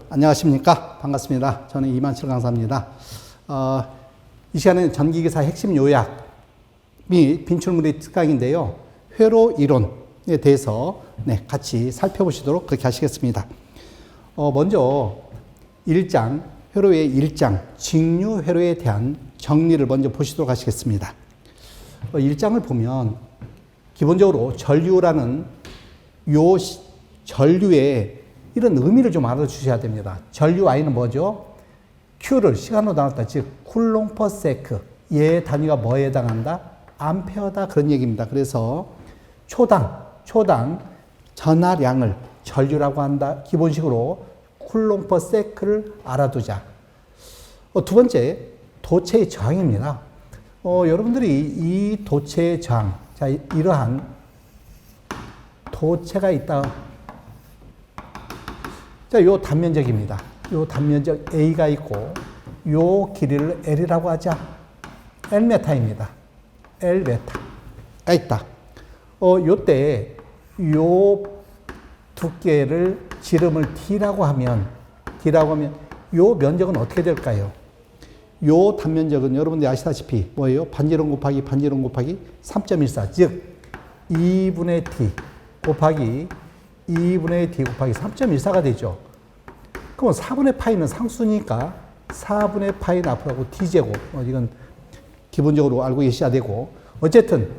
안녕하십니까. 반갑습니다. 저는 이만철 강사입니다. 이 시간에는 전기기사 핵심 요약 및 빈출물의 특강인데요. 회로 이론에 대해서 같이 살펴보시도록 그렇게 하시겠습니다. 먼저 1장, 회로의 1장, 직류 회로에 대한 정리를 먼저 보시도록 하시겠습니다. 1장을 보면 기본적으로 전류라는 요 전류의 이런 의미를 좀 알아주셔야 됩니다. 전류 I는 뭐죠? Q를 시간으로 나눴다. 즉, 쿨롱 퍼 세크. 얘 단위가 뭐에 해당한다? 암페어다. 그런 얘기입니다. 그래서 초당 전하량을 전류라고 한다. 기본식으로 쿨롱 퍼 세크를 알아두자. 두 번째, 도체의 저항입니다. 여러분들이 이 도체의 저항, 자, 이러한 도체가 있다. 자, 요 단면적입니다. 요 단면적 A가 있고, 요 길이를 L이라고 하자. L메타입니다. L메타가 있다. 요때, 요 두께를 지름을 D라고 하면, 요 면적은 어떻게 될까요? 요 단면적은 여러분들이 아시다시피 뭐예요? 반지름 곱하기 3.14. 즉, 2분의 D 곱하기 2분의 D 곱하기 3.14가 되죠. 그럼 4분의 파이는 상수니까 4분의 파이는 앞으로 하고 D제곱. 이건 기본적으로 알고 계셔야 되고. 어쨌든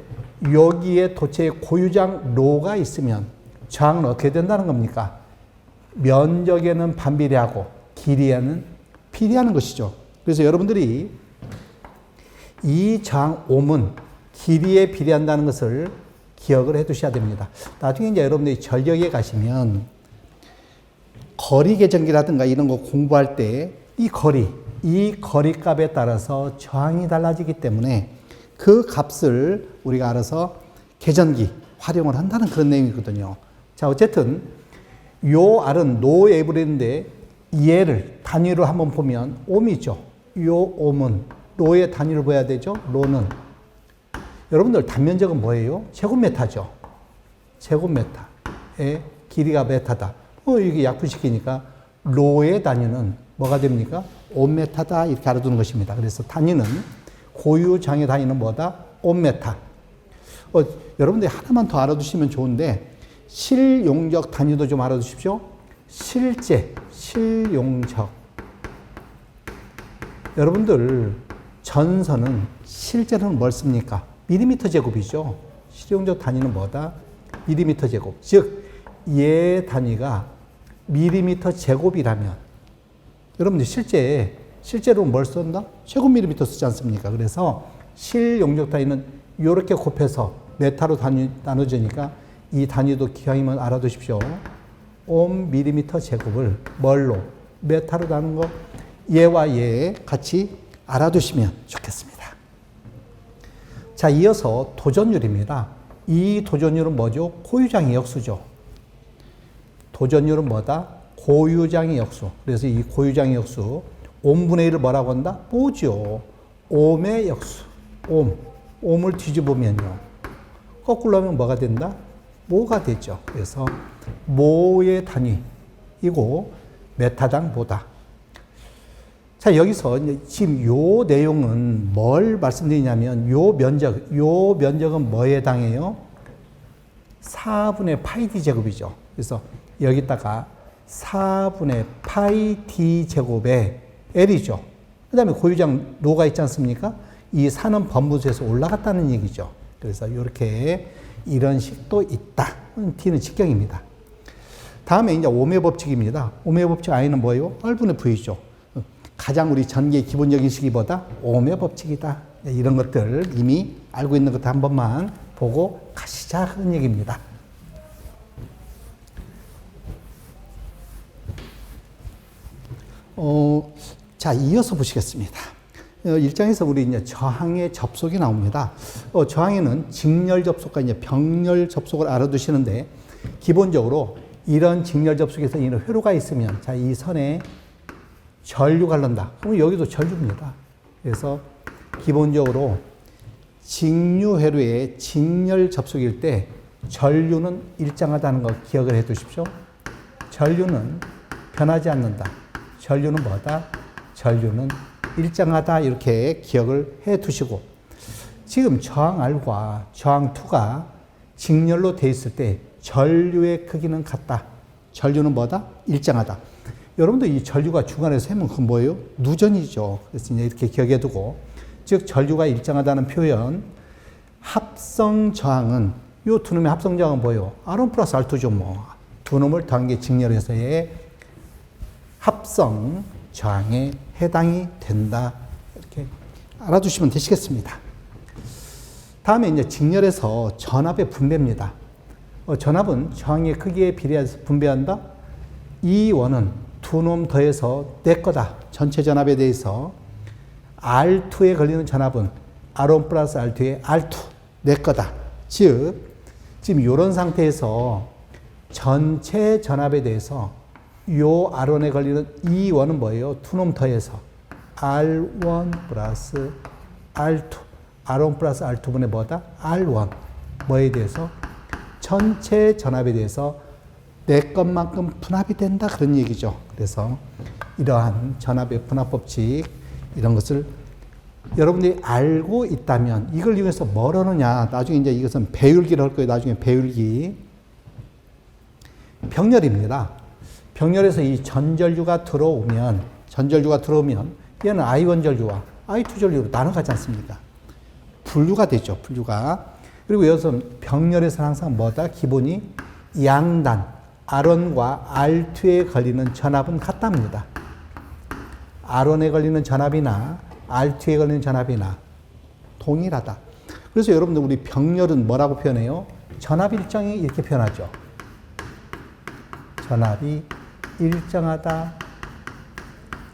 여기에 도체의 고유장 로가 있으면 저항은 어떻게 된다는 겁니까? 면적에는 반비례하고 길이에는 비례하는 것이죠. 그래서 여러분들이 이 저항 옴은 길이에 비례한다는 것을 기억을 해 두셔야 됩니다. 나중에 이제 여러분들이 전력에 가시면 거리 계정기라든가 이런 거 공부할 때 이 거리 값에 따라서 저항이 달라지기 때문에 그 값을 우리가 알아서 계전기 활용을 한다는 그런 내용이거든요. 자, 어쨌든 요 R은 노에브리인데 얘를 단위로 한번 보면 옴이죠. 요 옴은 로의 단위를 봐야 되죠. 로는 여러분들 단면적은 뭐예요? 제곱메타죠. 제곱메타의 길이가 메타다. 이게 약분시키니까 로의 단위는 뭐가 됩니까? 옴메타다. 이렇게 알아두는 것입니다. 그래서 단위는 고유장의 단위는 뭐다? 옴메타. 여러분들이 하나만 더 알아두시면 좋은데 실용적 단위도 좀 알아두십시오. 실용적. 여러분들 전선은 실제로는 뭘 씁니까? 밀리미터 제곱이죠. 실용적 단위는 뭐다? 밀리미터 제곱. 즉, 얘 단위가 밀리미터 제곱이라면 여러분들 실제로 뭘 쓴다? 제곱밀리미터 쓰지 않습니까? 그래서 실용적 단위는 이렇게 곱해서 메타로 나눠지니까 이 단위도 기왕이면 알아두십시오. 옴 밀리미터 제곱을 뭘로? 메타로 나눈 거 얘와 얘 같이 알아두시면 좋겠습니다. 자, 이어서 도전율입니다. 이 도전율은 뭐죠? 고유장의 역수죠. 도전율은 뭐다? 고유장의 역수. 그래서 이 고유장의 역수, 옴분의 1을 뭐라고 한다? 모죠. 옴의 역수. 옴을 뒤집으면요. 거꾸로 하면 뭐가 된다? 모가 되죠. 그래서 모의 단위이고 메타당 모다. 자, 여기서 지금 요 내용은 뭘 말씀드리냐면 요 면적은 뭐에 해당해요? 4분의 파이 d 제곱이죠. 그래서 여기다가 4분의 파이 d 제곱에 L이죠. 그 다음에 고유장 로가 있지 않습니까? 이 4는 번분수에서 올라갔다는 얘기죠. 그래서 이렇게 이런 식도 있다. T는 직경입니다. 다음에 이제 오음의 법칙입니다. 오음의 법칙 I는 뭐예요? R분의 V죠. 가장 우리 전기의 기본적인 시기보다 오음의 법칙이다. 이런 것들 이미 알고 있는 것들 한 번만 보고 가시자 하는 얘기입니다. 자, 이어서 보시겠습니다. 1장에서 우리 이제 저항의 접속이 나옵니다. 저항에는 직렬 접속과 이제 병렬 접속을 알아두시는데 기본적으로 이런 직렬 접속에서 이런 회로가 있으면 자, 이 선에 전류가 흐른다. 그럼 여기도 전류입니다. 그래서 기본적으로 직류 회로의 직렬 접속일 때 전류는 일정하다는 거 기억을 해 두십시오. 전류는 변하지 않는다. 전류는 뭐다? 전류는 일정하다. 이렇게 기억을 해 두시고, 지금 저항 R과 저항 2가 직렬로 돼 있을 때 전류의 크기는 같다. 전류는 뭐다? 일정하다. 여러분들 이 전류가 중간에서 세면 그건 뭐예요? 누전이죠. 그래서 이제 이렇게 기억해 두고, 즉 전류가 일정하다는 표현, 합성 저항은, 이 두 놈의 합성 저항은 뭐예요? R1 플러스 R2죠. 뭐 두 놈을 더한 게 직렬해서의 합성 저항에 해당이 된다. 이렇게 알아두시면 되시겠습니다. 다음에 이제 직렬에서 전압의 분배입니다. 전압은 저항의 크기에 비례해서 분배한다. 이 원은 두 놈 더해서 내 거다. 전체 전압에 대해서 R2에 걸리는 전압은 R1 플러스 R2의 R2 내 거다. 즉 지금 이런 상태에서 전체 전압에 대해서 요 R1에 걸리는 이 원은 뭐예요? 두 놈 더해서 R1 플러스 R2 R1 플러스 R2분의 뭐다? R1 뭐에 대해서? 전체 전압에 대해서 내 것만큼 분합이 된다. 그런 얘기죠. 그래서 이러한 전압의 분합 법칙, 이런 것을 여러분들이 알고 있다면 이걸 이용해서 뭘 하느냐. 나중에 이제 이것은 배율기를 할 거예요. 나중에 배율기. 병렬입니다. 병렬에서 이 전전류가 들어오면 얘는 I1 전류와 I2 전류로 나눠가지 않습니까? 분류가 되죠. 분류가. 그리고 여기서는 병렬에서는 항상 뭐다? 기본이 양단 R1과 R2에 걸리는 전압은 같답니다. R1에 걸리는 전압이나 R2에 걸리는 전압이나 동일하다. 그래서 여러분들 우리 병렬은 뭐라고 표현해요? 전압 일정이 이렇게 표현하죠. 전압이 일정하다.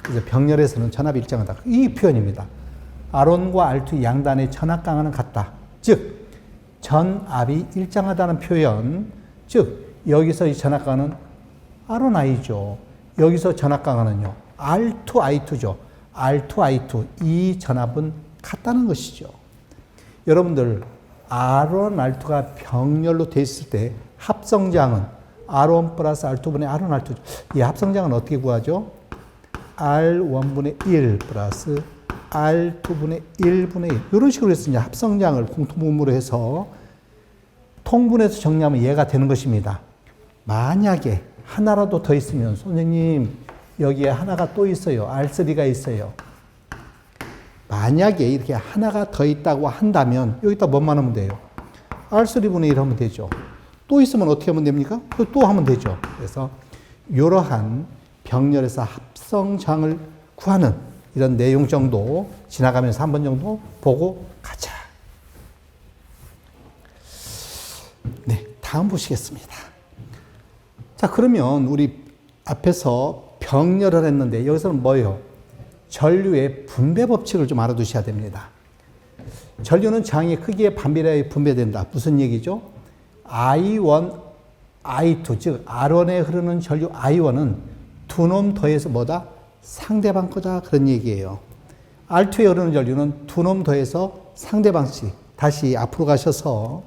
그래서 병렬에서는 전압이 일정하다. 이 표현입니다. R1과 R2 양단의 전압 강하는 같다. 즉 전압이 일정하다는 표현. 즉 여기서 이 전압 강하는 R1I죠. 여기서 전압 강하는요 R2I2죠. R2I2 이 전압은 같다는 것이죠. 여러분들 R1, R2가 병렬로 돼 있을 때 합성장은 R1 플러스 R2분의 R1, R2죠. 이 합성장은 어떻게 구하죠? R1분의 1 플러스 R2분의 1분의 1. 이런 식으로 해서 이제 합성장을 공통분모로 해서 통분해서 정리하면 얘가 되는 것입니다. 만약에 하나라도 더 있으면, 선생님 여기에 하나가 또 있어요. R3가 있어요. 만약에 이렇게 하나가 더 있다고 한다면 여기다 뭐만 하면 돼요? R3분의 1 하면 되죠. 또 있으면 어떻게 하면 됩니까? 또 하면 되죠. 그래서 이러한 병렬에서 합성장을 구하는 이런 내용 정도 지나가면서 한 번 정도 보고 가자. 네, 다음 보시겠습니다. 자, 그러면 우리 앞에서 병렬을 했는데 여기서는 뭐예요? 전류의 분배 법칙을 좀 알아두셔야 됩니다. 전류는 저항의 크기에 반비례하여 분배된다. 무슨 얘기죠? I1, I2, 즉 R1에 흐르는 전류 I1은 두 놈 더해서 뭐다? 상대방 거다. 그런 얘기예요. R2에 흐르는 전류는 두 놈 더해서 상대방씩. 다시 앞으로 가셔서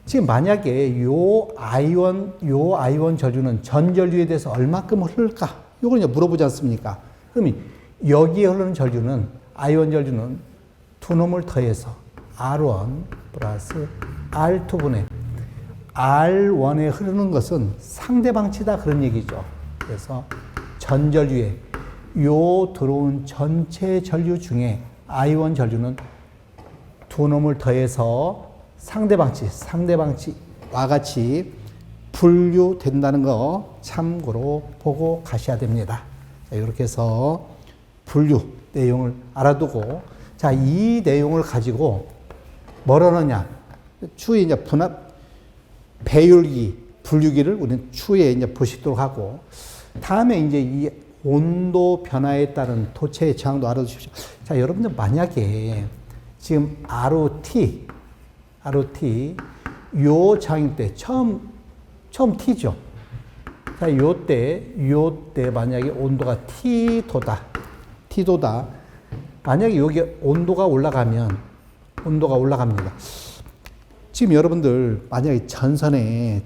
지금 만약에 요 I1 전류는 전 전류에 대해서 얼마큼 흐를까? 요걸 이제 물어보지 않습니까? 그러면 여기에 흐르는 전류는 I1 전류는 두 놈을 더해서 R1 플러스 R2분의 R1에 흐르는 것은 상대방치다. 그런 얘기죠. 그래서 전 전류에 요 들어온 전체 전류 중에 I1 전류는 두 놈을 더해서 상대방치와 같이 분류된다는 거 참고로 보고 가셔야 됩니다. 자, 이렇게 해서 분류 내용을 알아두고, 자, 이 내용을 가지고 뭘 하느냐? 추후에 이제 분합, 배율기, 분류기를 우리는 추후에 이제 보시도록 하고, 다음에 이제 이 온도 변화에 따른 도체의 저항도 알아두십시오. 자, 여러분들 만약에 지금 ROT, 요 저항일 때 처음 T죠. 자, 요때 만약에 온도가 T도다. 만약에 여기 온도가 올라갑니다. 지금 여러분들 만약에 전선에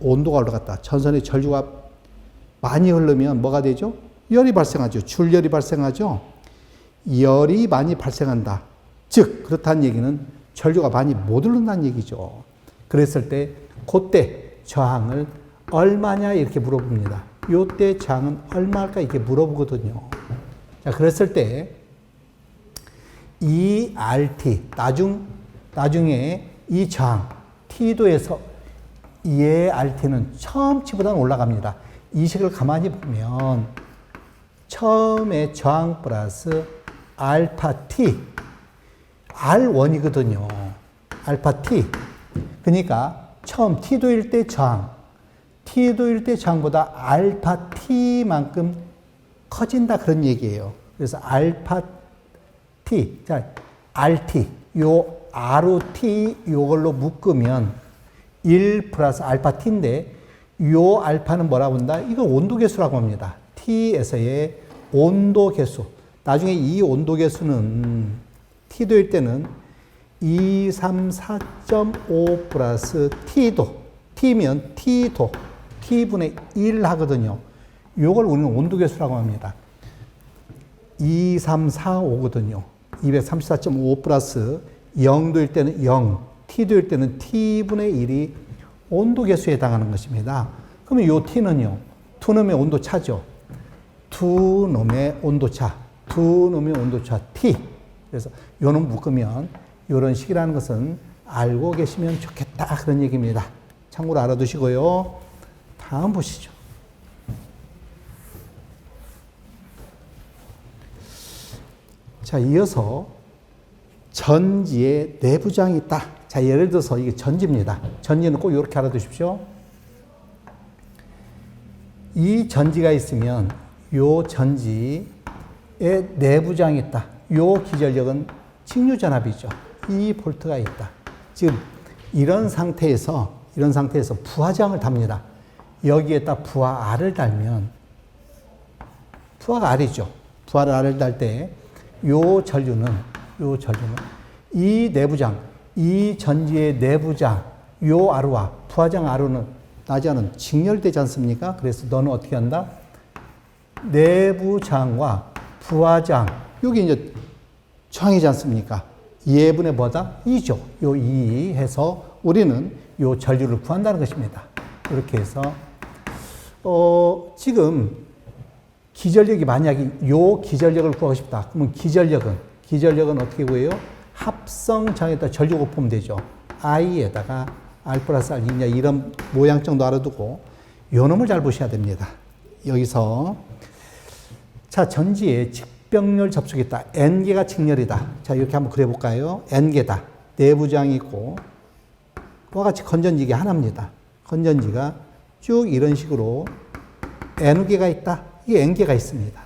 온도가 올라갔다. 전선에 전류가 많이 흐르면 뭐가 되죠? 열이 발생하죠. 출열이 발생하죠. 열이 많이 발생한다. 즉 그렇다는 얘기는 전류가 많이 못 흐른다는 얘기죠. 그랬을 때 그때 저항을 얼마냐 이렇게 물어봅니다. 요때 저항은 얼마일까 이렇게 물어보거든요. 자, 그랬을 때 이 RT 나중에 이 저항 T도에서 얘 RT는 처음치보다는 올라갑니다. 이 식을 가만히 보면 처음에 저항 플러스 알파 T R1이거든요. 알파 T. 그러니까 처음 T도일 때 저항, T도일 때 저항보다 알파 T만큼 커진다 그런 얘기예요. 그래서 알파 T, 자, RT, 요 ROT 요걸로 묶으면 1 플러스 알파 T인데 요 알파는 뭐라고 한다? 이거 온도계수라고 합니다. T에서의 온도계수. 나중에 이 온도계수는 T도일 때는 234.5 플러스 T도. T면 T도. T분의 1 하거든요. 요걸 우리는 온도계수라고 합니다. 2345거든요. 234.5 플러스 0도일 때는 0, T도일 때는 T분의 1이 온도계수에 해당하는 것입니다. 그러면 요 T는요, 두 놈의 온도차죠. 두 놈의 온도차 T. 그래서 요 놈 묶으면 요런 식이라는 것은 알고 계시면 좋겠다. 그런 얘기입니다. 참고로 알아두시고요. 다음 보시죠. 자, 이어서 전지에 내부장이 있다. 자, 예를 들어서 이게 전지입니다. 전지는 꼭 이렇게 알아두십시오. 이 전지가 있으면 요 전지에 내부장이 있다. 요 기전력은 직류전압이죠. 이 볼트가 있다. 지금 이런 상태에서 부하장을 답니다. 여기에다 부하 R을 달면 부하가 R이죠. 부하를 R을 달 때 요 전류는 이 내부장, 이 전지의 내부장, 요 R와 부하장 R는 나지아는 직렬되지 않습니까? 그래서 너는 어떻게 한다? 내부장과 부하장, 여기 이제 저항이지 않습니까? 2분의 뭐다? 2죠. 요 2 해서 우리는 요 전류를 구한다는 것입니다. 이렇게 해서, 지금 기전력이 만약에 요 기전력을 구하고 싶다. 그러면 기전력은 어떻게 구해요? 합성장에다 전류 곱하면 되죠. I에다가 R 플러스 R 이냐 이런 모양 정도 알아두고 요 놈을 잘 보셔야 됩니다. 여기서 자, 전지에 직병렬 접촉이 있다. N개가 직렬이다. 자, 이렇게 한번 그려볼까요? N개다. 내부장이 있고 그와 같이 건전지가 하나입니다. 건전지가 쭉 이런 식으로 N개가 있다. 이게 N개가 있습니다.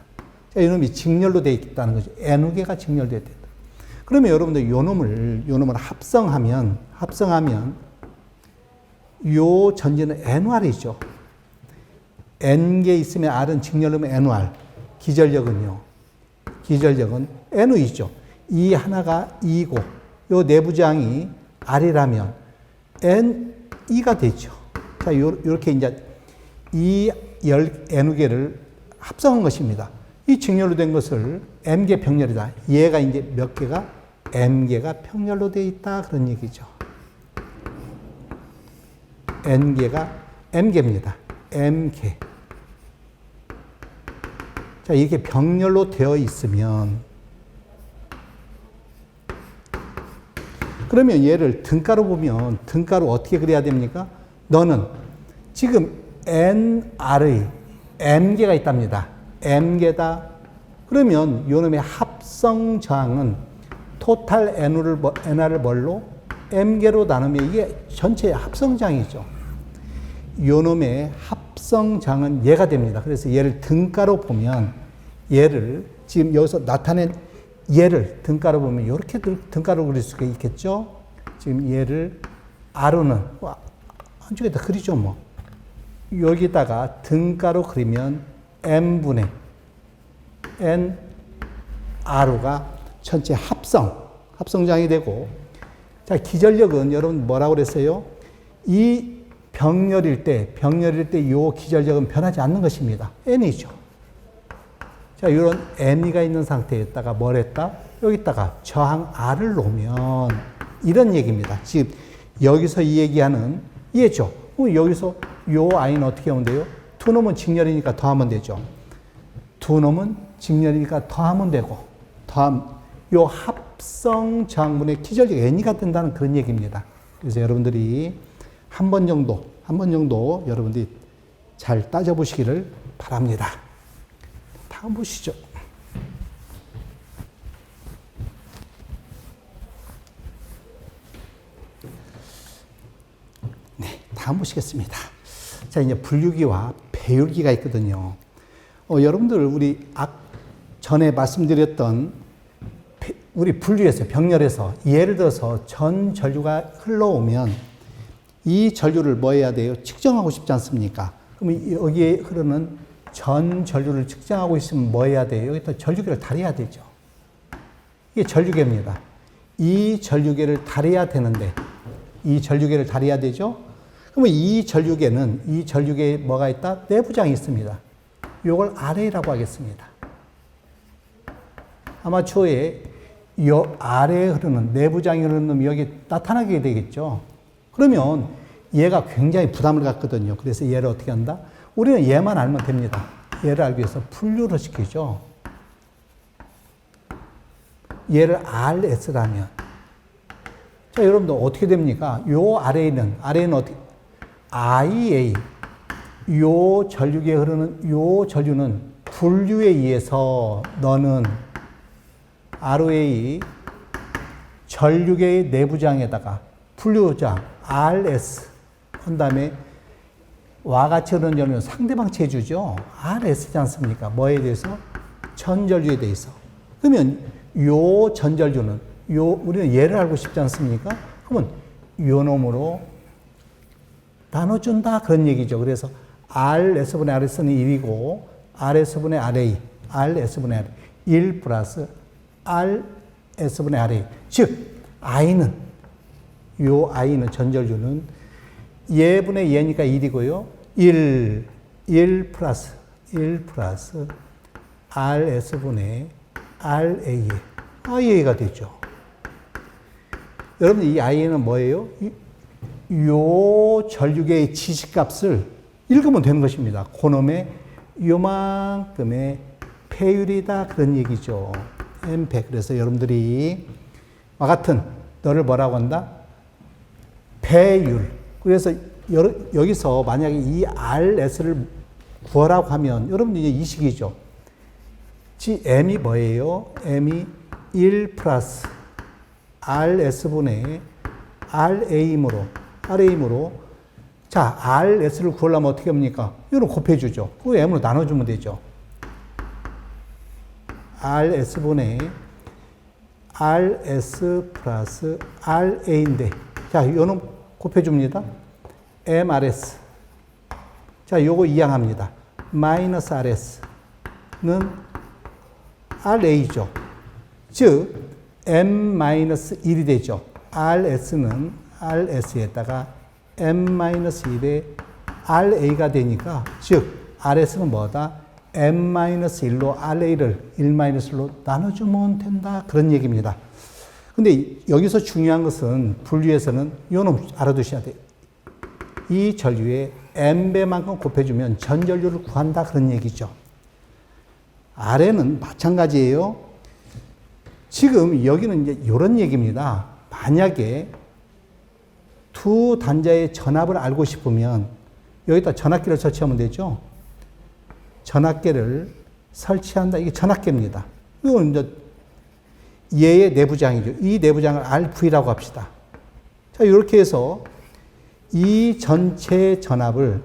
자, 이놈이 직렬로 되어 있다는 거죠. N개가 직렬되어 있다. 그러면 여러분들 요 놈을 합성하면 요 전지는 NR이죠. N개 있으면 R은 직렬로면 NR. 기전력은 NU이죠. 이 하나가 E고 요 내부장이 R이라면 NE가 되죠. 자, 요렇게 이제 이 N개를 합성한 것입니다. 이 직렬로 된 것을 M개 평렬이다. 얘가 이제 몇 개가? M개가 평렬로 되어 있다. 그런 얘기죠. N개가 M개입니다. M개. 자, 이렇게 병렬로 되어 있으면 그러면 얘를 등가로 보면 등가로 어떻게 그려야 됩니까? 너는 지금 NR의 M개가 있답니다. M개다. 그러면 요놈의 합성 저항은 토탈 NR을 뭘로? M개로 나누면 이게 전체 합성 저항이죠. 요놈의 합성 저항은 얘가 됩니다. 그래서 얘를 등가로 보면 얘를 지금 여기서 나타낸 얘를 등가로 보면 이렇게 등가로 그릴 수가 있겠죠. 지금 얘를 R는 한쪽에다 그리죠 뭐. 여기다가 등가로 그리면 M분의 N R가 전체 합성장이 되고, 자, 기전력은 여러분 뭐라고 그랬어요? 이 병렬일 때 요 기절력은 변하지 않는 것입니다. N이죠. 자, 이런 N이가 있는 상태에다가 뭘 했다? 여기다가 저항 R을 놓으면 이런 얘기입니다. 지금 여기서 이 얘기하는 얘죠. 여기서 요 I는 어떻게 하면 돼요? 두 놈은 직렬이니까 더하면 되죠. 두 놈은 직렬이니까 더하면 되고, 요 합성 저항분의 기절력 N이가 된다는 그런 얘기입니다. 그래서 여러분들이 한 번 정도 여러분들이 잘 따져보시기를 바랍니다. 다음 보시죠. 네, 다음 보시겠습니다. 자, 이제 분류기와 배율기가 있거든요. 여러분들 우리 전에 말씀드렸던 우리 분류에서 병렬에서 예를 들어서 전 전류가 흘러오면 이 전류를 뭐 해야 돼요? 측정하고 싶지 않습니까? 그럼 여기에 흐르는 전 전류를 측정하고 있으면 뭐 해야 돼요? 여기다 전류계를 달여야 되죠. 이게 전류계입니다. 이 전류계를 달여야 되는데, 이 전류계를 달여야 되죠? 그러면 이 전류계에 뭐가 있다? 내부장이 있습니다. 이걸 RA라고 하겠습니다. 아마추어에 이 아래에 흐르는 내부장이 흐르는 놈이 여기 나타나게 되겠죠. 그러면 얘가 굉장히 부담을 갖거든요. 그래서 얘를 어떻게 한다? 우리는 얘만 알면 됩니다. 얘를 알기 위해서 분류를 시키죠. 얘를 RS라면. 자, 여러분들 어떻게 됩니까? 요 아래에는 어떻게? IA. 요 전류계에 흐르는 요 전류는 분류에 의해서 너는 ROA 전류계의 내부장에다가 분류장 RS 한 다음에 와 같이 흐르는 전류는 상대방 체주죠. RS지 않습니까? 뭐에 대해서? 전전류에 대해서. 그러면 요 전전류는 우리는 얘를 알고 싶지 않습니까? 그러면 요 놈으로 나눠준다 그런 얘기죠. 그래서 RS분의 RS는 1이고 RS분의 RA, RS분의 RA 1 플러스 RS분의 RA. 즉 I는 전전류는 얘분의 얘니까 1이고요. 1 플러스 RS분의 RA. IA가 되죠. 여러분, 이 IA는 뭐예요? 요 전류계의 지식값을 읽으면 되는 것입니다. 그놈의 요만큼의 배율이다. 그런 얘기죠. M100. 그래서 여러분들이 와 같은 너를 뭐라고 한다? 배율. 그래서 여기서 만약에 이 RS를 구하라고 하면 여러분들 이제 이 식이죠. M이 뭐예요? M이 1 플러스 RS분의 RA이므로 자, RS를 구하려면 어떻게 합니까? 이거는 곱해주죠. 그 M으로 나눠주면 되죠. RS분의 RS 플러스 RA인데, 자, 이거는 곱해줍니다. MRS. 자, 요거 이항합니다. 마이너스 RS는 RA죠. 즉, M-1이 되죠. RS는 RS에다가 M-1의 RA가 되니까, 즉, RS는 뭐다? M-1로 RA를 1-1로 나눠주면 된다. 그런 얘기입니다. 근데 여기서 중요한 것은 분류에서는 요놈 알아두셔야 돼요. 이 전류에 M배만큼 곱해주면 전전류를 구한다. 그런 얘기죠. 아래는 마찬가지예요. 지금 여기는 이제 이런 얘기입니다. 만약에 두 단자의 전압을 알고 싶으면 여기다 전압계를 설치하면 되죠. 전압계를 설치한다. 이게 전압계입니다. 이건 이제 얘의 내부장이죠. 이 내부장을 RV라고 합시다. 자, 이렇게 해서 이 전체 전압을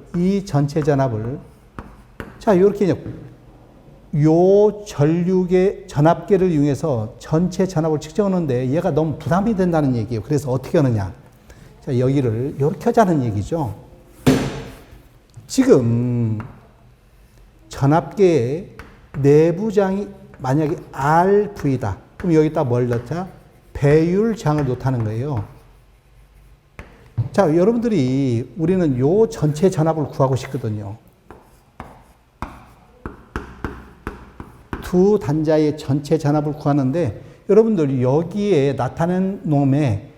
자, 이렇게 요 전류계 전압계를 이용해서 전체 전압을 측정하는데 얘가 너무 부담이 된다는 얘기예요. 그래서 어떻게 하느냐? 자, 여기를 이렇게 하자는 얘기죠. 지금 전압계의 내부장이 만약에 RV다. 그럼 여기다 뭘 넣자? 배율장을 놓다는 거예요. 자, 여러분들이 우리는 요 전체 전압을 구하고 싶거든요. 두 단자의 전체 전압을 구하는데 여러분들 여기에 나타낸 놈의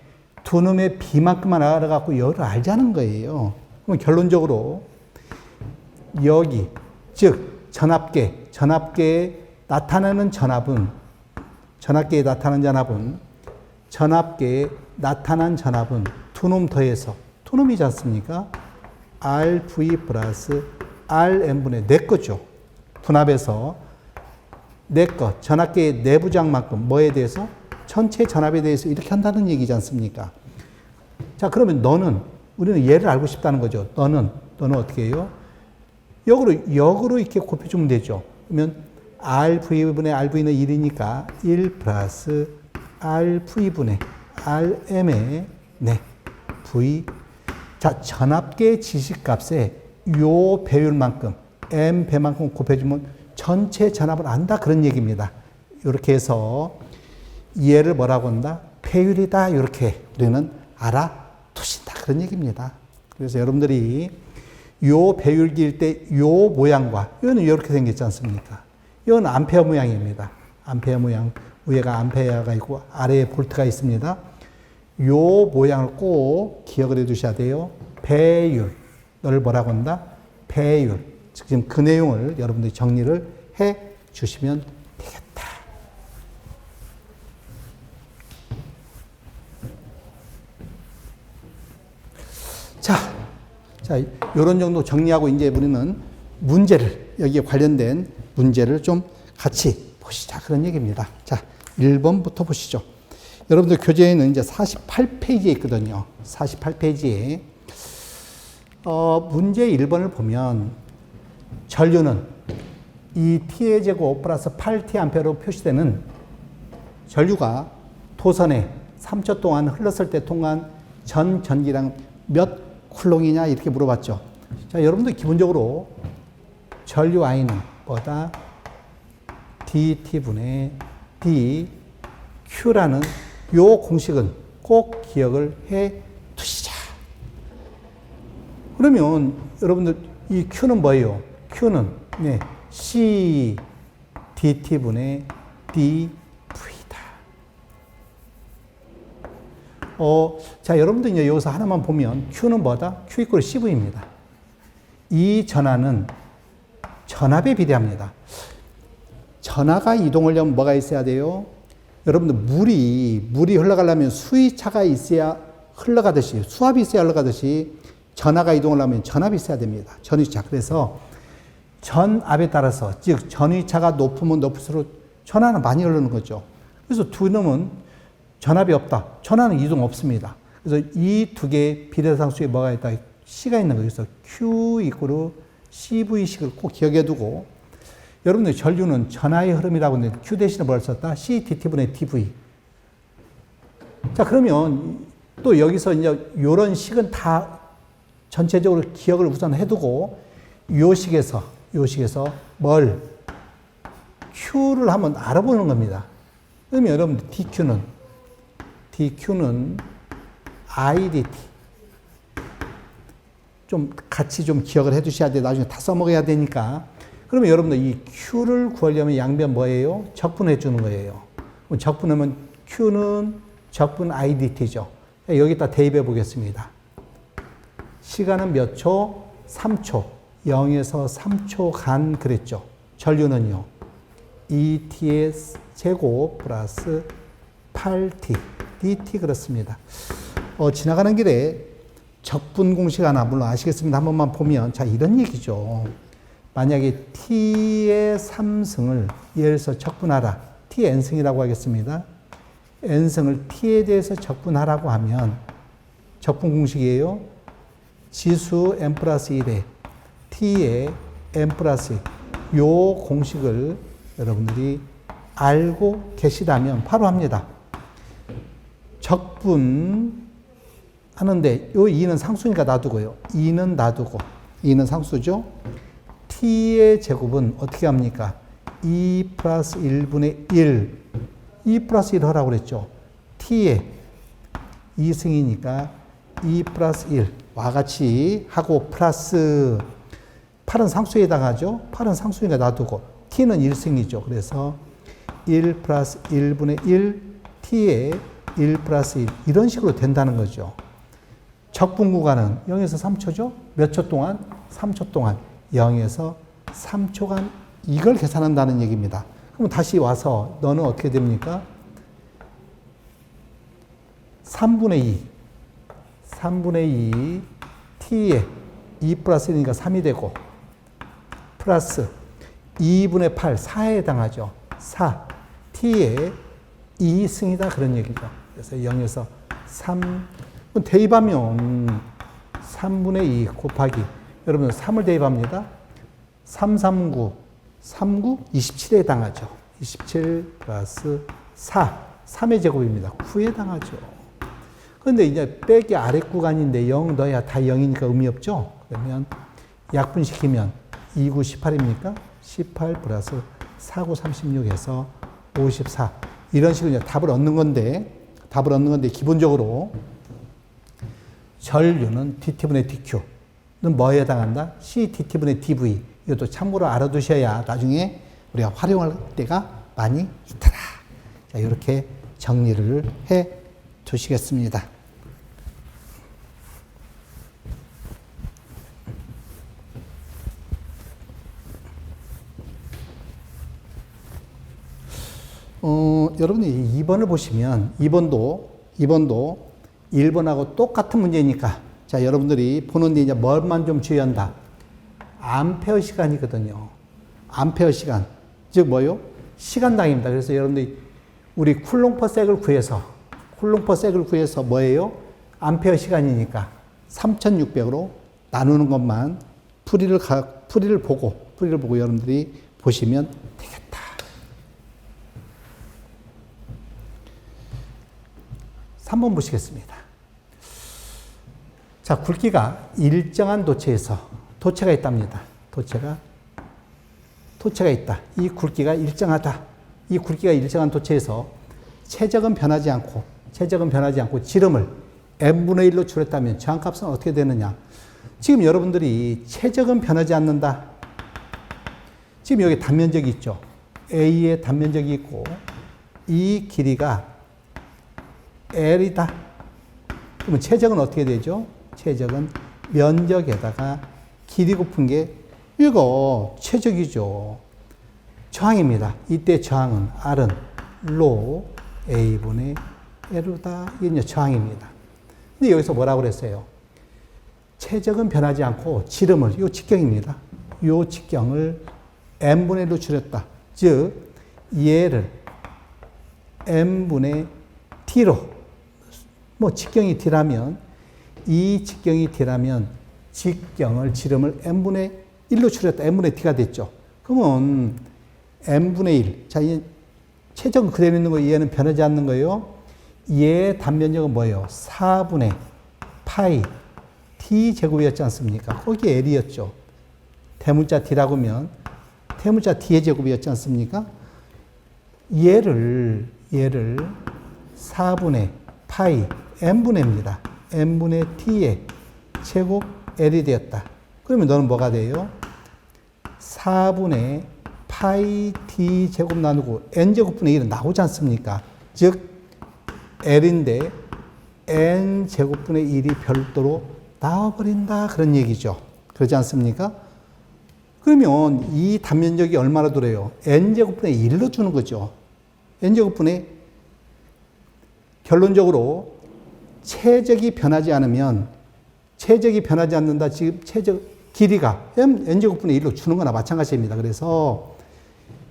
두 놈의 비만큼만 알아갖고 열을 알자는 거예요. 그럼 결론적으로 여기 즉 전압계에 나타나는 전압은 전압계에 나타난 전압은 두 놈 더해서 두 놈이지 않습니까? RV 플러스 RN분의 내 거죠. 분압에서 내 것, 전압계의 내부장만큼 뭐에 대해서? 전체 전압에 대해서 이렇게 한다는 얘기지 않습니까? 자, 그러면 우리는 얘를 알고 싶다는 거죠. 너는 어떻게 해요? 역으로 이렇게 곱해주면 되죠. 그러면 RV분의 RV는 1이니까 1 플러스 RV분의 RM의 네, V. 자, 전압계의 지식값에 요 배율만큼, M 배만큼 곱해주면 전체 전압을 안다. 그런 얘기입니다. 이렇게 해서 얘를 뭐라고 한다? 배율이다. 이렇게 우리는 알아두신다. 그런 얘기입니다. 그래서 여러분들이 요 배율기일 때 요 모양과 요는 이렇게 생겼지 않습니까? 요는 암페어 모양입니다. 암페어 모양. 위에가 암페어가 있고 아래에 볼트가 있습니다. 요 모양을 꼭 기억을 해 두셔야 돼요. 배율. 너를 뭐라고 한다? 배율. 지금 그 내용을 여러분들이 정리를 해 주시면 되겠다. 자, 이런 정도 정리하고 이제 우리는 여기에 관련된 문제를 좀 같이 보시자. 그런 얘기입니다. 자, 1번부터 보시죠. 여러분들 교재에는 이제 48페이지에 있거든요. 48페이지에. 문제 1번을 보면 전류는 이 T의 제곱 플러스 8T 암페어로 표시되는 전류가 도선에 3초 동안 흘렀을 때 통한 전 전기량 몇 쿨롱이냐 이렇게 물어봤죠. 자, 여러분들 기본적으로 전류 I는 뭐다? DT분의 DQ라는 요 공식은 꼭 기억을 해 두시자. 그러면 여러분들 이 Q는 뭐예요? Q는 네, C DT분의 DV다. 자, 여러분들 이제 여기서 하나만 보면 Q는 뭐다? Q 이퀄 CV입니다. 이 전하는 전압에 비례합니다. 전하가 이동하려면 뭐가 있어야 돼요? 여러분들 물이 흘러가려면 수위차가 있어야 흘러가듯이, 수압이 있어야 흘러가듯이 전하가 이동하려면 전압이 있어야 됩니다. 전위차. 그래서 전압에 따라서, 즉 전위차가 높으면 높을수록 전하는 많이 흐르는 거죠. 그래서 두 놈은 전압이 없다. 전하는 이동 없습니다. 그래서 이 두 개의 비례상수에 뭐가 있다? C가 있는 거예요. 그래서 Q 이퀄 CV식을 꼭 기억해 두고, 여러분들 전류는 전하의 흐름이라고 했는데 Q 대신에 뭘 썼다? C DT분의 DV. 자, 그러면 또 여기서 이제 요런 식은 다 전체적으로 기억을 우선 해두고, 요 식에서 뭘? Q를 한번 알아보는 겁니다. 그러면 여러분들 DQ는 IDT. 좀 같이 좀 기억을 해 두셔야 돼요. 나중에 다 써먹어야 되니까. 그러면 여러분들 이 Q를 구하려면 양변 뭐예요? 적분해 주는 거예요. 적분하면 Q는 적분 IDT죠. 여기다 대입해 보겠습니다. 시간은 몇 초? 3초. 0에서 3초 간 그랬죠. 전류는요. 2T의 제곱 플러스 8T. DT 그렇습니다. 지나가는 길에 적분 공식 하나 물론 아시겠습니다. 한 번만 보면 자, 이런 얘기죠. 만약에 T의 3승을 예를 들어서 적분하라. T n승이라고 하겠습니다. n승을 T에 대해서 적분하라고 하면 적분 공식이에요. 지수 n 플러스 1에 T의 n 플러스 1. 요 공식을 여러분들이 알고 계시다면 바로 합니다. 적분 하는데 요 2는 상수니까 놔두고요. 2는 놔두고 2는 상수죠. T의 제곱은 어떻게 합니까? 2 플러스 1분의 1. 2 플러스 1 하라고 그랬죠. T의 2승이니까 2 플러스 1와 같이 하고 플러스 8은 상수에 해당하죠. 8은 상수니까 놔두고 t는 1승이죠. 그래서 1 플러스 1분의 1 t에 1 플러스 1 이런 식으로 된다는 거죠. 적분 구간은 0에서 3초죠. 몇 초 동안? 3초 동안 0에서 3초간 이걸 계산한다는 얘기입니다. 그럼 다시 와서 너는 어떻게 됩니까? 3분의 2 t에 2 플러스 1이니까 3이 되고 플러스 2분의 8 4에 해당하죠. 4 t에 2승이다 그런 얘기죠. 그래서 0에서 3 대입하면 3분의 2 곱하기 여러분 3을 대입합니다. 3, 3, 9 27에 해당하죠. 27 플러스 4 3의 제곱입니다. 9에 해당하죠. 그런데 이제 빼기 아래 구간인데 0 넣어야 다 0이니까 의미 없죠. 그러면 약분시키면 2, 9, 18입니까? 18 플러스 4, 9, 36에서 54 이런 식으로 이제 답을 얻는 건데 기본적으로 전류는 dt분의 dq는 뭐에 해당한다? cdt분의 dv 이것도 참고로 알아두셔야 나중에 우리가 활용할 때가 많이 있더라. 자, 이렇게 정리를 해 두시겠습니다. 여러분이 2번을 보시면 2번도 1번하고 똑같은 문제니까 자, 여러분들이 보는데 이제 뭘만 좀 주의한다. 암페어 시간이거든요. 암페어 시간. 즉 뭐요? 시간당입니다. 그래서 여러분들이 우리 쿨롱퍼색을 구해서 뭐예요? 암페어 시간이니까 3600으로 나누는 것만 풀이를 보고 여러분들이 보시면 되겠다. 3번 보시겠습니다. 자, 굵기가 일정한 도체가 있답니다. 도체가 있다. 이 굵기가 일정하다. 이 굵기가 일정한 도체에서 최적은 변하지 않고 지름을 n분의 1로 줄였다면 저항값은 어떻게 되느냐? 지금 여러분들이 최적은 변하지 않는다. 지금 여기 단면적이 있죠. A의 단면적이 있고 이 길이가 L이다. 그러면 최적은 어떻게 되죠? 최적은 면적에다가 길이 곱은 게 이거 최적이죠. 저항입니다. 이때 저항은 R은 로 A분의 L다. 이게 저항입니다. 근데 여기서 뭐라고 그랬어요? 최적은 변하지 않고 지름을, 요 직경입니다. 요 직경을 n분의 1로 줄였다. 즉 얘를 n분의 t로 직경이 t라면 이 직경이 t라면 지름을 n분의 1로 줄였다. n분의 t가 됐죠. 그러면 n분의 1. 자, 이 최적은 그대로 있는 거 얘는 변하지 않는 거예요. 얘 단면적은 뭐예요? 4분의 파이 t 제곱이었지 않습니까? 거기 L이었죠. 대문자 t라고 하면 대문자 t의 제곱이었지 않습니까? 얘를 4분의 파이 n분의입니다. n분의 t의 제곱 L이 되었다. 그러면 너는 뭐가 돼요? 4분의 파이 t 제곱 나누고 n제곱분의 1은 나오지 않습니까? 즉 L인데 n제곱분의 1이 별도로 나와버린다. 그런 얘기죠. 그러지 않습니까? 그러면 이 단면적이 얼마나 들어요? n제곱분의 1로 주는 거죠. n제곱분의 결론적으로 최적이 변하지 않는다. 지금 최적 길이가 n제곱분의 1로 주는 거나 마찬가지입니다. 그래서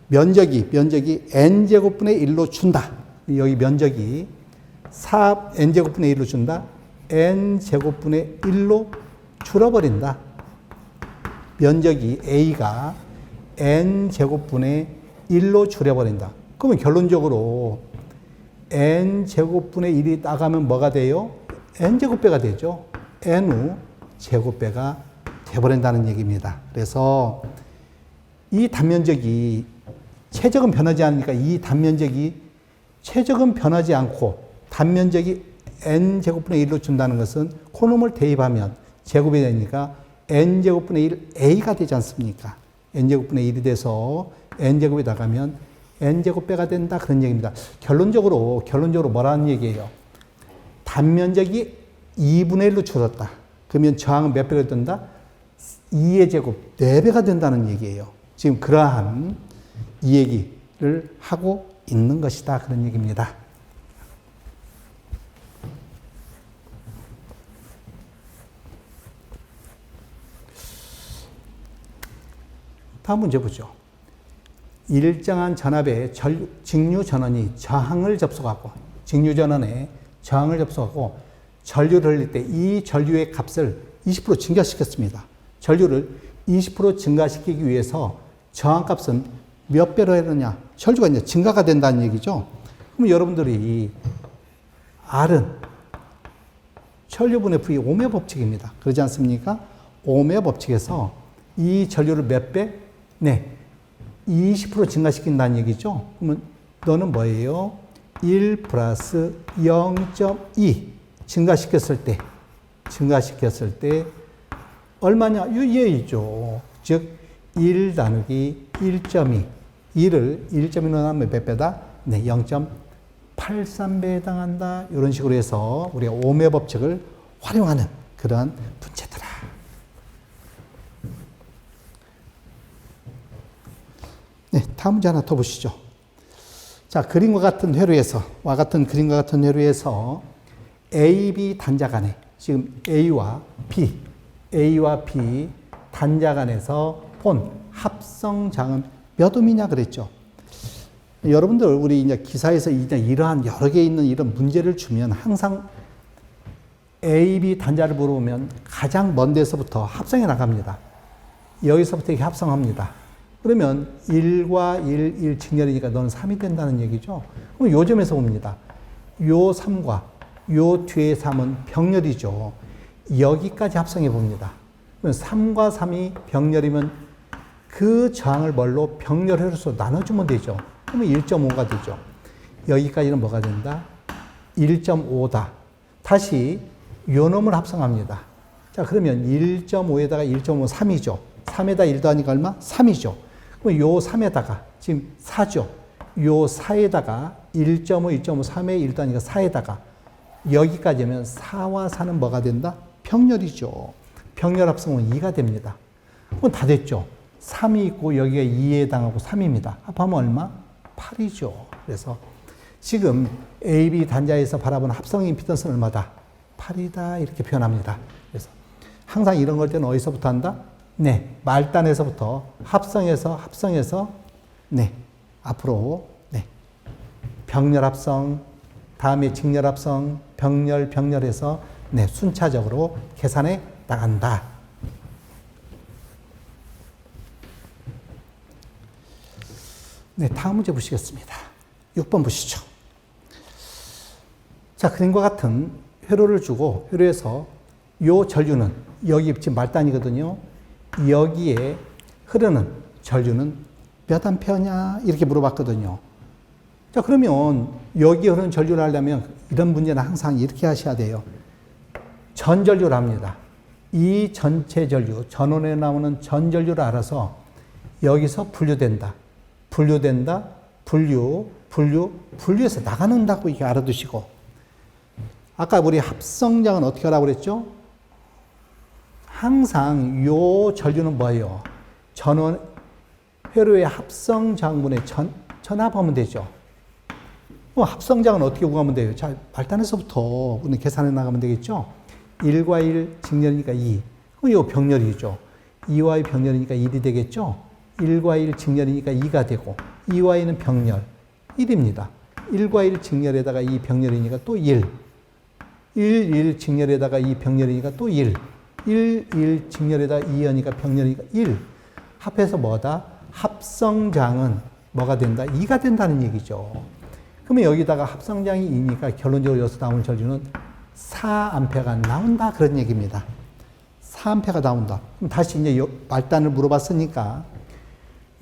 면적이 n제곱분의 1로 준다. 여기 면적이 n제곱분의 1로 준다. n제곱분의 1로 줄어버린다. 면적이 A가 n제곱분의 1로 줄여버린다. 그러면 결론적으로 n제곱분의 1이 나가면 뭐가 돼요? n제곱배가 되죠. n우 제곱배가 돼버린다는 얘기입니다. 그래서 이 단면적이 최적은 변하지 않으니까 이 단면적이 최적은 변하지 않고 단면적이 n제곱분의 1로 준다는 것은 코놈을 대입하면 제곱이 되니까 n제곱분의 1 a가 되지 않습니까? n제곱분의 1이 돼서 n제곱이 나가면 n제곱배가 된다 그런 얘기입니다. 결론적으로 뭐라는 얘기예요? 단면적이 2분의 1로 줄었다. 그러면 저항은 몇 배가 된다? 2의 제곱 4배가 된다는 얘기예요. 지금 그러한 이 얘기를 하고 있는 것이다 그런 얘기입니다. 다음 문제 보죠. 일정한 전압의 직류 전원이 저항을 접속하고 전류를 흘릴 때 이 전류의 값을 20% 증가시켰습니다. 전류를 20% 증가시키기 위해서 저항값은 몇 배로 해느냐? 전류가 이제 증가가 된다는 얘기죠. 그럼 여러분들이 R은 전류분의 V 오음의 법칙입니다. 그러지 않습니까? 오음의 법칙에서 이 전류를 몇 배? 네. 20% 증가시킨다는 얘기죠. 그러면 너는 뭐예요? 1 플러스 0.2 증가시켰을 때 얼마냐? 얘이죠. 즉, 1 나누기 1.2. 2를 1.2로 나누면 몇 배다? 네, 0.83배에 해당한다. 이런 식으로 해서 우리가 오음의 법칙을 활용하는 그런 문제더라. 네, 다음 문제 하나 더 보시죠. 자, 그림과 같은 회로에서 A, B 단자 간에 지금 A와 B 단자 간에서 본 합성장은 몇 ohm이냐 그랬죠. 여러분들 우리 이제 기사에서 이제 이러한 여러 개 있는 이런 문제를 주면 항상 A, B 단자를 물어보면 가장 먼 데서부터 합성해 나갑니다. 여기서부터 이렇게 합성합니다. 그러면 1과 1 직렬이니까 너는 3이 된다는 얘기죠. 그럼 요 점에서 봅니다. 요 3과 요 뒤에 3은 병렬이죠. 여기까지 합성해 봅니다. 그럼 3과 3이 병렬이면 그 저항을 뭘로 병렬회로서 나눠주면 되죠. 그러면 1.5가 되죠. 여기까지는 뭐가 된다? 1.5다. 다시 요 놈을 합성합니다. 자, 그러면 1.5에다가 1.5, 3이죠. 3에다 1 더하니까 얼마? 3이죠. 그럼 요 3에다가 지금 4죠. 요 4에다가 1.5, 1.5, 3에 1 더하니까 4에다가 여기까지 하면 4와 4는 뭐가 된다? 병렬이죠. 병렬 합성은 2가 됩니다. 그럼 다 됐죠. 3이 있고 여기가 2에 해당하고 3입니다. 합하면 얼마? 8이죠. 그래서 지금 AB 단자에서 바라보는 합성 임피던스는 얼마다? 8이다. 이렇게 표현합니다. 그래서 항상 이런 걸 때는 어디서부터 한다? 네, 말단에서부터 합성해서 네, 앞으로 네, 병렬 합성, 다음에 직렬 합성, 병렬해서 네, 순차적으로 계산해 나간다. 네, 다음 문제 보시겠습니다. 6번 보시죠. 자, 그림과 같은 회로를 주고 회로에서 요 전류는 여기 지금 말단이거든요. 여기에 흐르는 전류는 몇 암페어냐 이렇게 물어봤거든요. 자, 그러면 여기에 흐르는 전류를 하려면 이런 문제는 항상 이렇게 하셔야 돼요. 전전류를 합니다. 이 전체 전류, 전원에 나오는 전전류를 알아서 여기서 분류된다. 분류해서 나가는다고 이렇게 알아두시고, 아까 우리 합성장은 어떻게 하라고 그랬죠? 항상 요 전류는 뭐예요? 전원, 회로의 합성장분의 전압하면 되죠. 합성장은 어떻게 구하면 돼요? 자, 말단에서부터 우리 계산해 나가면 되겠죠? 1과 1 직렬이니까 2. 그럼 요 병렬이죠. 2와 2 병렬이니까 1이 되겠죠? 1과 1 직렬이니까 2가 되고, 2와 2는 병렬, 1입니다. 1과 1 직렬에다가 2 병렬이니까 또 1. 1 직렬에다가 2 병렬이니까 또 1. 1 직렬에다가 2여니까 병렬이니까 1. 합해서 뭐다? 합성장은 뭐가 된다? 2가 된다는 얘기죠. 그러면 여기다가 합성장이 2니까 결론적으로 여기서 나오는 전류는 4A가 나온다. 그런 얘기입니다. 4A가 나온다. 그럼 다시 이제 말단을 물어봤으니까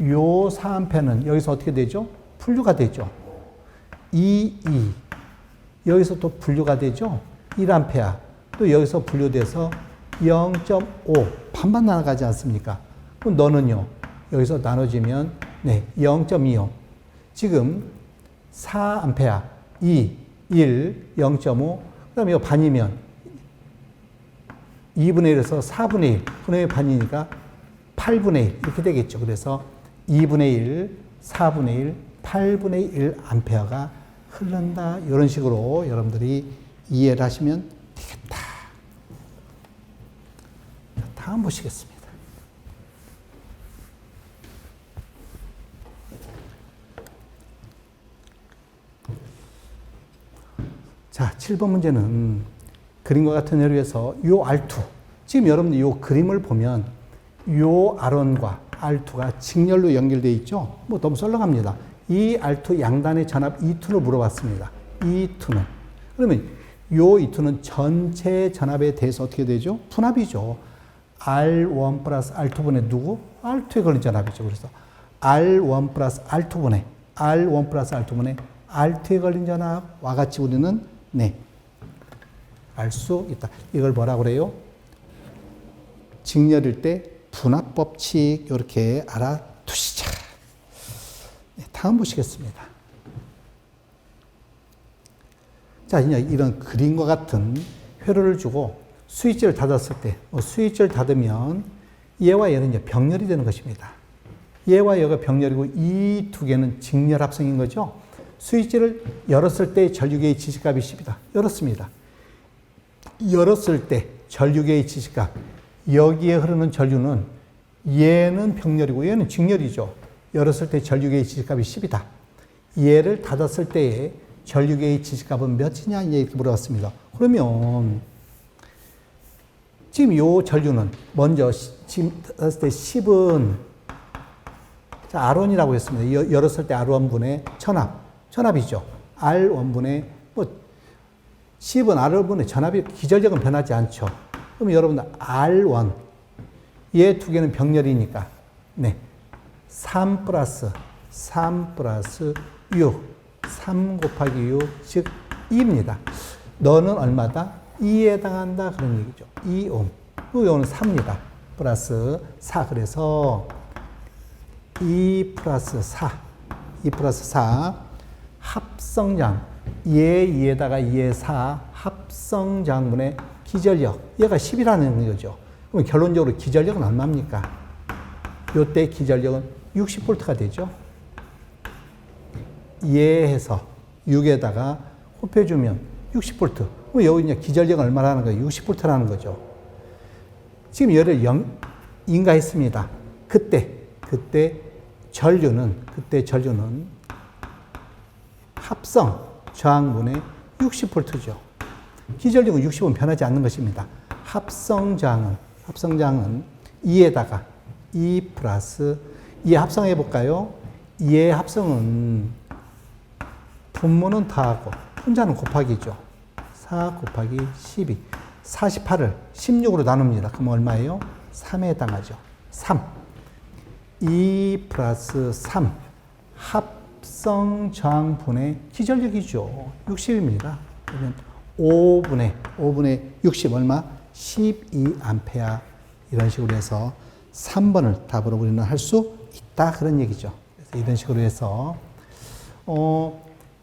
요 4A는 여기서 어떻게 되죠? 분류가 되죠. 2. 여기서 또 분류가 되죠. 1A. 또 여기서 분류돼서 0.5. 반반 나가지 않습니까? 그럼 너는요, 여기서 나눠지면, 네, 0.25. 지금 4A, 2, 1, 0.5. 그 다음에 이거 반이면 2분의 1에서 4분의 1. 그놈의 반이니까 8분의 1. 이렇게 되겠죠. 그래서 2분의 1, 4분의 1, 8분의 1 암페어가 흐른다. 이런 식으로 여러분들이 이해를 하시면 되겠다. 다음 보시겠습니다. 자, 7번 문제는 그림과 같은 예를 위해서 요 R2. 지금 여러분들 요 그림을 보면 요 R1과 R2가 직렬로 연결되어 있죠? 뭐 너무 썰렁합니다. 이 R2 양단의 전압 E2를 물어봤습니다. E2는. 그러면 요 E2는 전체 전압에 대해서 어떻게 되죠? 분압이죠. R1 플러스 R2분의 누구? R2에 걸린 전압이죠. 그래서 R1 플러스 R2분의 R1 플러스 R2분의 R2에 걸린 전압과 같이 우리는 네, 알 수 있다. 이걸 뭐라고 그래요? 직렬일 때 분압 법칙 이렇게 알아두시자. 네, 다음 보시겠습니다. 자, 이제 이런 그림과 같은 회로를 주고 스위치를 닫았을 때, 스위치를 닫으면 얘와 얘는 이제 병렬이 되는 것입니다. 얘와 얘가 병렬이고 이 두 개는 직렬 합성인 거죠. 스위치를 열었을 때 전류계의 지시값이 10이다. 열었습니다. 열었을 때 전류계의 지시값. 여기에 흐르는 전류는 얘는 병렬이고 얘는 직렬이죠. 열었을 때 전류계의 지시값이 10이다. 얘를 닫았을 때의 전류계의 지시값은 몇이냐 이렇게 물어봤습니다. 그러면 지금 요 전류는 먼저 지금 닫았을 때 10은 자, R1이라고 했습니다. 열었을 때 R1분의 전압이죠. R1분의 뭐 10은 R1분의 전압이 기전력은 변하지 않죠. 그럼 여러분들 R1 얘 두 개는 병렬이니까 네. 3 플러스 6 3 곱하기 6 즉 2입니다. 너는 얼마다? 2에 해당한다 그런 얘기죠. 2옴. 이거는 3입니다. 플러스 4 그래서 2 플러스 4 합성장 얘 2에다가 2에 4 합성장분의 기전력 얘가 10이라는 거죠. 그럼 결론적으로 기전력은 얼마입니까? 요때 기전력은 60V가 되죠. 얘해서 6에다가 곱해주면 60V. 그럼 여기 이제 기전력은 얼마라는 거예요? 60V라는 거죠. 지금 얘를 인가했습니다. 그때 전류는 합성 저항분의 60V죠. 기전력은 60은 변하지 않는 것입니다. 합성장은 2에다가 2 플러스 2 합성해 볼까요? 2의 합성은 분모는 더하고 분자는 곱하기죠. 4 곱하기 12 48을 16으로 나눕니다. 그럼 얼마예요? 3에 해당하죠. 3 2 플러스 3 합성 저항분의 기전력이죠. 60입니다. 그러면 5분의 60 얼마? 12A 이런 식으로 해서 3번을 답으로 우리는 할 수 있다 그런 얘기죠. 그래서 이런 식으로 해서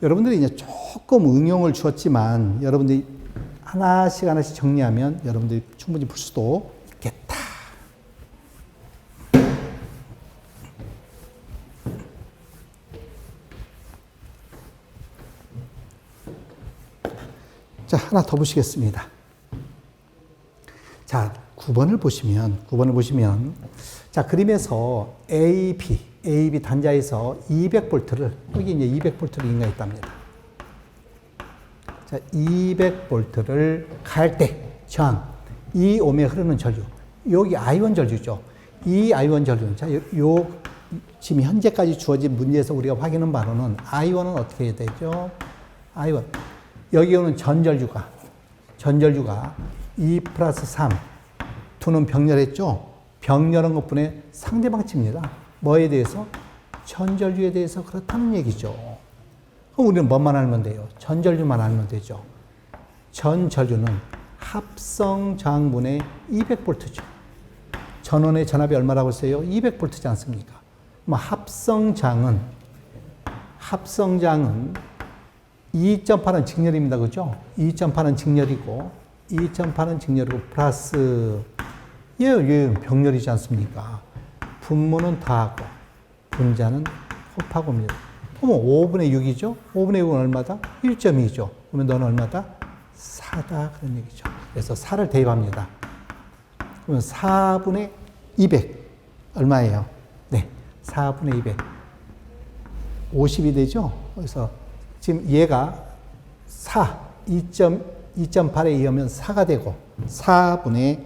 여러분들이 이제 조금 응용을 주었지만 여러분들이 하나씩 정리하면 여러분들이 충분히 풀 수도 있겠다. 자, 하나 더 보시겠습니다. 자, 9번을 보시면 자, 그림에서 AB 단자에서 200V를 여기 이제 200V를 인가했답니다. 자, 200V를 갈 때 저항 2옴에 흐르는 전류. 여기 I1 전류죠. 이 I1 전류는 자, 요 지금 현재까지 주어진 문제에서 우리가 확인한 바로는 I1은 어떻게 해야 되죠? I1 여기 오는 전전류가 2 플러스 3 2는 병렬했죠? 병렬한 것뿐에 상대방 칩니다. 뭐에 대해서? 전전류에 대해서 그렇다는 얘기죠. 그럼 우리는 뭐만 알면 돼요? 전전류만 알면 되죠. 전 전류는 합성 저항분의 200V죠. 전원의 전압이 얼마라고 했어요? 200V지 않습니까? 그럼 합성장은 2.8은 직렬입니다. 그죠? 2.8은 직렬이고 2.8은 직렬이고 플러스 얘 병렬이지 않습니까? 분모는 더하고 분자는 곱하고입니다. 그러면 5분의 6이죠? 5분의 6은 얼마다? 1.2죠. 그러면 너는 얼마다? 4다. 그런 얘기죠. 그래서 4를 대입합니다. 그러면 4분의 200 얼마예요? 네, 4분의 200 50이 되죠? 그래서 지금 얘가 2.8에 의하면 4가 되고 4분의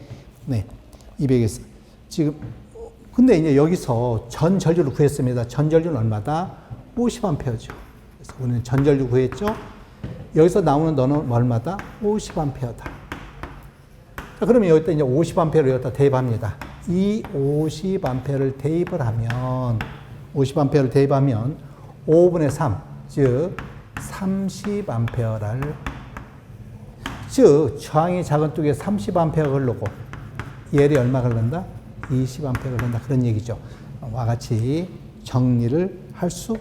200에서 지금 근데 이제 여기서 전 전류를 구했습니다. 전 전류는 얼마다? 50A죠. 그래서 우리는 전 전류 구했죠? 여기서 나오는 너는 얼마다? 50A다. 자, 그러면 여기다 이제 50A를 여기다 대입합니다. 이 50A를 대입을 하면 5분의 3, 즉 30A를 즉 저항이 작은 쪽에 30A가 흐르고 얘를 얼마 흐른다? 20A가 흐른다. 그런 얘기죠. 와 같이 정리를 할 수